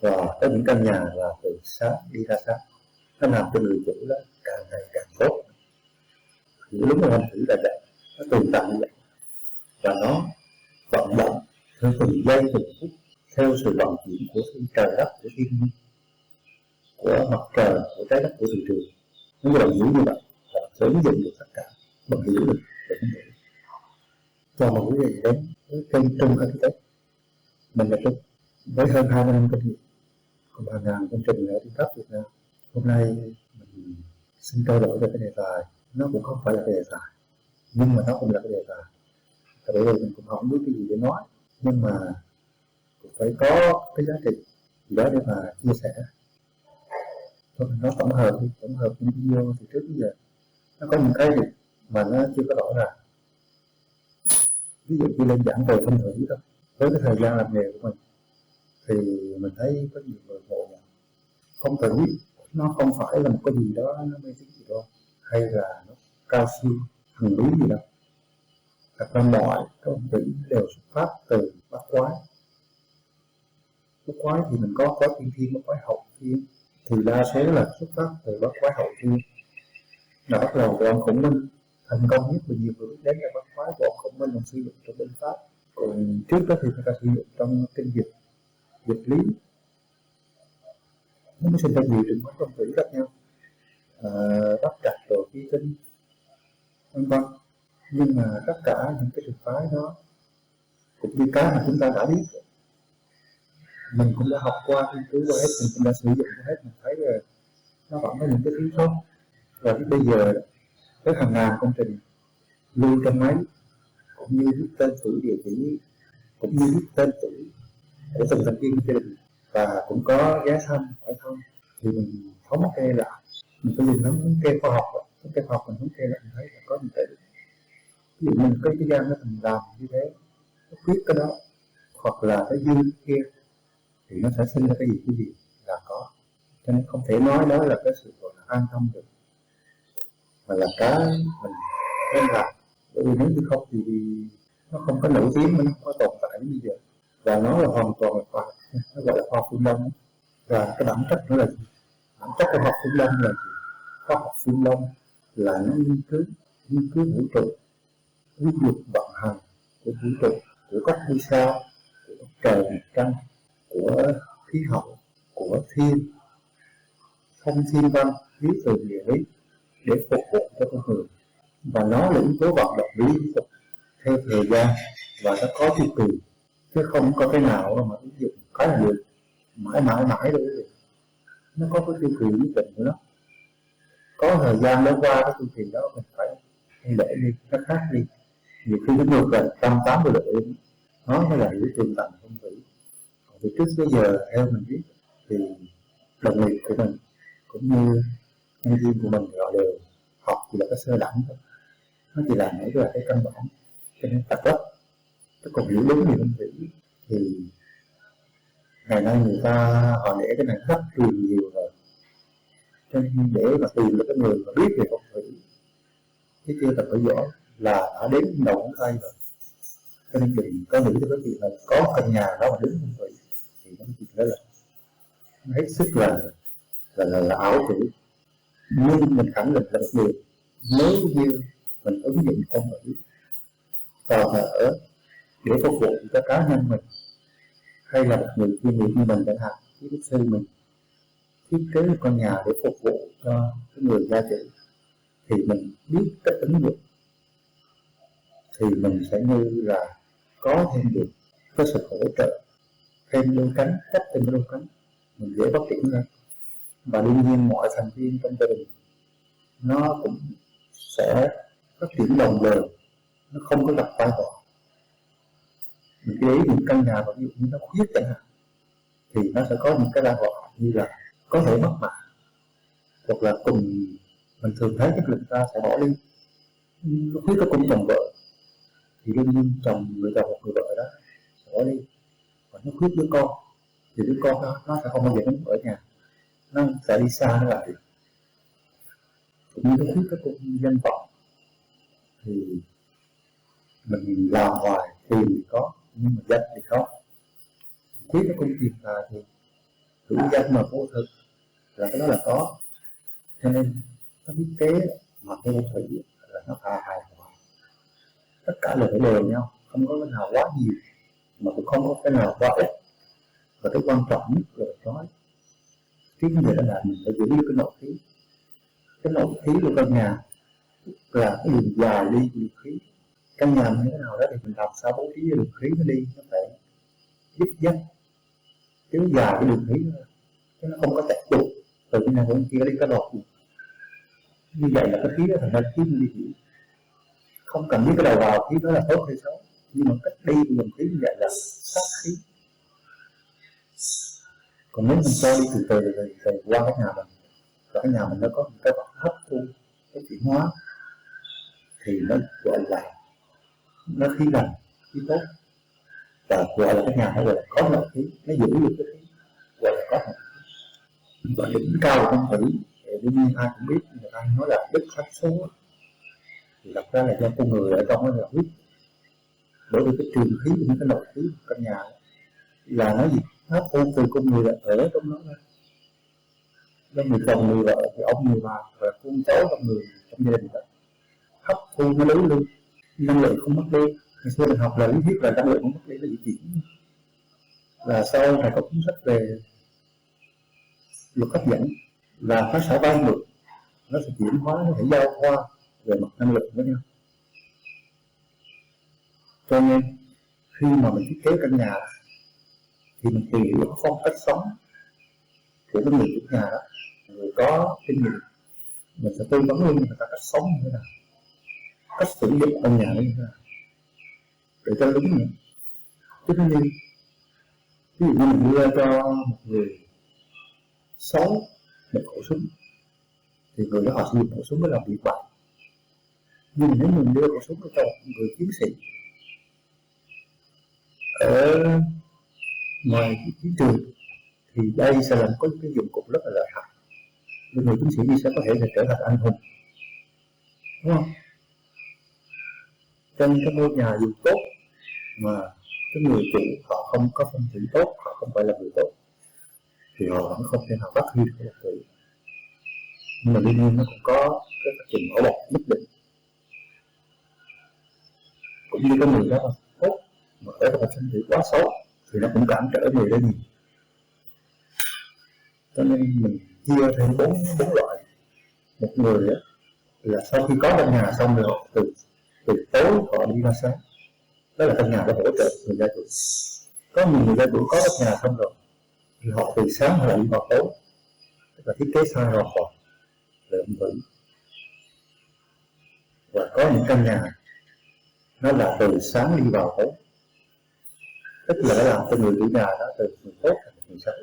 Và có những căn nhà là từ sáng đi ra sáng, nó làm cho người chủ đó càng ngày càng tốt. Thì đúng là phong thủy là vậy, nó tồn tại như vậy và nó vận động theo từng giây từng phút, theo sự vận chuyển của trời đất, của thiên nhiên, của mặt trời, của trái đất, của thị trường. Nếu bạn hiểu như vậy là sẽ ứng dụng được tất cả, bạn hiểu được về phong thủy. Cho một quý vị đến với kênh Trung Architect, mình là Trung với hơn 20 năm kinh nghiệm cùng hàng ngàn công trình ở trên khắp Việt Nam. Hôm nay mình xin trao đổi về cái đề tài, nó cũng không phải là cái đề tài, nhưng mà nó cũng là cái đề tài. Tại vì mình cũng không biết cái gì để nói, nhưng mà cũng phải có cái giá trị gì đó để mà chia sẻ. Thôi mình nói tổng hợp những video từ trước đến giờ, nó có những cái gì mà nó chưa có rõ ràng. Ví dụ như lên giảng về phong thủy thôi, với cái thời gian làm nghề của mình thì mình thấy có nhiều người ngộ nhận phong thủy nó không phải là một cái gì đó nó mê tín gì đâu, hay là nó cao siêu thần bí gì đâu. Thật ra mọi cái phong thủy đều xuất phát từ bát quái. Bát quái thì mình có tiên thiên, bát quái hậu thiên, thì đa số là xuất phát từ bát quái hậu thiên, là bắt đầu từ ông Khổng Minh. Thành công nhất mà nhiều người biết đến là bát quái của ông Khổng Minh sử dụng trong binh pháp, còn trước đó thì người ta sử dụng trong kinh dịch lý. Nó mới sinh ra nhiều trường phái phong thủy khác nhau, bắt trạch rồi phi tinh vân vân. Nhưng mà tất cả những cái trường phái đó cũng như cái mà chúng ta đã biết, mình cũng đã học qua, nghiên cứu qua hết, mình cũng đã sử dụng qua hết, mình thấy là nó vẫn có những cái thiếu sót. Và bây giờ với hàng ngàn công trình lưu trong máy, cũng như viết tên tuổi địa chỉ, cũng như viết tên tuổi của từng thành viên gia đình, và cũng có giá xanh hỏi thăm, thì mình thống kê lại. Mình phải dùng thống kê khoa học, mình thống kê lại mình thấy là có những cái, ví dụ mình có cái gian nó mình làm như thế, nó viết cái đó hoặc là cái dư kia thì nó sẽ sinh ra cái gì là có. Cho nên không thể nói đó là cái sự gọi là an tâm được, mà là cái mình nên làm. Bởi vì nếu như không thì nó không có nổi tiếng, nó không có tồn tại đến bây giờ. Và nó là hoàn toàn là khoa, nó gọi là khoa phương Đông. Và cái bản chất nữa là gì? Bản chất của học phương Đông là gì? Khoa học phương Đông là nó nghiên cứu vũ trụ, quy luật vận hành của vũ trụ, của các ngôi sao, của trời mặt trăng, của khí hậu, của thông thiên văn, khí tượng địa lý, để phục vụ cho con người. Và nó là yếu tố vận động liên tục theo thời gian, và nó có chu kỳ, chứ không có cái nào mà ứng dụng cái là được mãi được. Nó có cái chu kỳ nhất định của nó. Có thời gian nó qua cái chu kỳ đó mình phải để đi, nó khác đi. Nhiều khi nó ngược lại 180 độ nó mới là hiểu tường tận phong thủy. Còn từ trước tới giờ theo mình biết thì đồng nghiệp của mình cũng như nhân viên của mình họ đều học chỉ là cái sơ đẳng thôi, nó chỉ là những cái căn bản, cho nên tập rất. Chứ còn hiểu đúng về phong thủy thì ngày nay người ta họ để cái này rất nhiều rồi, cho nên để mà tìm được cái người mà biết về phong thủy chứ chưa cần phải giỏi là đã đến đầu ngón tay rồi. Cho nên đừng có nghĩ cho cái chuyện là có căn nhà đó mà đứng phong thủy thì nó chuyện đó là hết sức là ảo tưởng. Nhưng mình khẳng định là một điều, nếu như mình ứng dụng phong thủy vào ở để phục vụ cho cá nhân mình, hay là một người chuyên nghiệp như mình chẳng hạn, kiến trúc sư mình thiết kế một căn nhà để phục vụ cho cái người gia chủ, thì mình biết cách ứng dụng thì mình sẽ như là có thêm được cái sự hỗ trợ, thêm đôi cánh, chấp thêm đôi cánh, mình dễ phát triển hơn. Và đương nhiên mọi thành viên trong gia đình nó cũng sẽ phát triển đồng đều, nó không có gặp tai họa. Mình để ý những căn nhà ví dụ như nó khuyết chẳng hạn, thì nó sẽ có những cái tai họa như là có thể mất mạng, hoặc là cùng mình thường thấy các người ta sẽ bỏ đi. Nó khuyết có cùng chồng vợ thì đương nhiên người chồng hoặc người vợ đó sẽ bỏ đi, và nó khuyết đứa con thì đứa con đó nó sẽ không bao giờ nó ở nhà, nó sẽ đi xa nó làm việc. Cũng như nó khuyết cái cung danh vọng thì mình làm hoài tiền thì có, nhưng mà danh thì khó. Khuyết cái cung tiền là thì hữu danh mà vô thực là cái đó là có. Cho nên nó thiết kế mà vô thủy là nó hài hòa, tất cả là phải đều nhau, không có cái nào quá nhiều mà cũng không có cái nào quá ít. Và cái quan trọng nhất là nói tiếng người đó là mình phải giữ được cái nội khí. Cái nội khí của căn nhà là cái đường dài đi đường khí. Căn nhà như thế nào đó thì mình làm sao bố trí đường khí nó đi, nó phải dứt dắt kéo dài cái đường khí đó, chứ nó không có chạy trục từ cái này bên kia đi cái đọt. Như vậy là cái khí đó thành ra khí nó đi, không cần biết cái đầu vào khí đó là tốt hay xấu, nhưng mà cách đi của dòng khí như vậy là sát khí. Còn nếu mình cho đi từ qua cái nhà mình, và cái nhà mình nó có một cái vật hấp thu cái chuyển hóa thì nó gọi là nó khí lành, khí tốt, và gọi là cái nhà nó gọi là có nội khí, nó giữ được cái khí, gọi là có nội khí. Và đỉnh cao của phong thủy thì đương nhiên ai cũng biết, người ta nói là đức pháp số, thì thật ra là do con người ở trong đó là biết. Bởi vì cái trường khí của cái nội khí của căn nhà là nó gì hấp thu từ con người ở trong đó ra. Đó, người chồng người vợ thì ông người bà và con cháu trong người trong gia đình đó hấp thu nó lấy luôn, năng lượng không mất đi. Ngày xưa mình học là lý thuyết là năng lượng không mất đi là di chuyển, là sau này có cuốn sách về luật hấp dẫn là nó sẽ bay ngược, nó sẽ chuyển hóa, nó sẽ giao thoa về mặt năng lượng với nhau. Cho nên khi mà mình thiết kế căn nhà thì mình tìm hiểu phong cách sống của cái người chủ nhà đó, người có kinh nghiệm, mình sẽ tư vấn luôn người ta cách sống như thế nào, cách sử dụng căn nhà như thế nào để cho đúng nhỉ. Chứ như ví dụ như mình đưa cho một người xấu một khẩu súng thì người đó họ sử dụng khẩu súng để làm việc bậy. Nhưng mà nếu mình đưa khẩu súng cho một người chiến sĩ ở ngoài chiến trường thì đây sẽ là có cái dụng cụ rất là lợi hại, người chiến sĩ sẽ có thể là trở thành anh hùng, đúng không? Trong cái ngôi nhà dù tốt mà cái người chủ họ không có phong thủy tốt, họ không phải là người tốt, thì họ vẫn không thể nào phát huy được cái đặc thù. Nhưng mà đương nhiên nó cũng có cái quá trình nổi bật nhất định, cũng như cái người đó là tốt mà ở trong phong thủy quá xấu thì nó cũng cản trở người đó nhiều. Cho nên mình chia thành bốn loại. Một người đó là sau khi có căn nhà xong rồi họ từ tối họ đi ra sáng, đó là căn nhà để hỗ trợ người gia chủ. Có nhiều người gia chủ có căn nhà xong rồi thì họ từ sáng họ đi vào tối, tức là thiết kế sai hoàn toàn về âm vị. Và có những căn nhà nó là từ sáng đi vào tối, tức là nó làm cho người chủ nhà đó từ người tốt thành người xấu.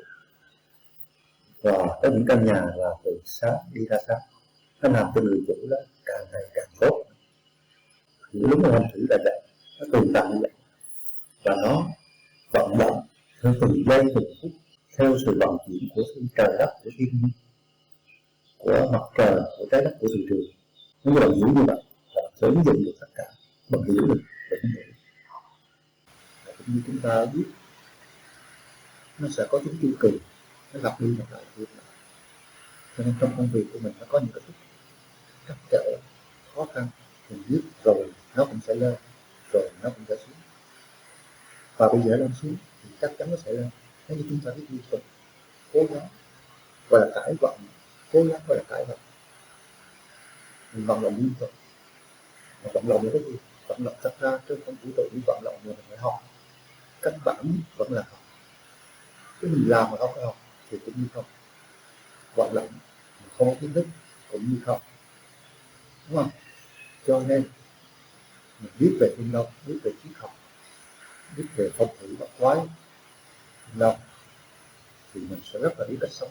Và có những căn nhà là từ sáng đi ra sáng, nó làm cho người chủ đó càng ngày càng tốt. Thì đúng là phong thủy là vậy, nó tồn tại như vậy và nó vận động theo từng giây từng phút, theo sự vận chuyển của trời đất, của thiên nhiên, của mặt trời, của trái đất, của thị trường. Nếu bạn hiểu như vậy là sẽ ứng dụng được tất cả, bạn hiểu được về vấn đề. Và cũng như chúng ta biết nó sẽ có tính chu kỳ, nó lặp đi lặp lại. Cho nên trong công việc của mình nó có những cái lúc trắc trở, khó khăn, mình biết rồi nó cũng sẽ lên, rồi nó cũng sẽ xuống. Và bây giờ lên xuống thì chắc chắn nó sẽ lên. Nếu như chúng ta biết liên tục cố gắng, gọi là cải vận, cố gắng gọi là cải vận, mình vận động liên tục. Mà vận động là cái gì? Vận động thật ra trên không vũ trụ đi vận động là mình phải học. Căn bản vẫn là học. Chứ mình làm mà không có học thì cũng như không. Vận động mà không có kiến thức cũng như không, đúng không? Cho nên mình biết về phương Đông, biết về triết học, biết về phong thủy và quái phương Đông thì mình sẽ rất là biết cách sống.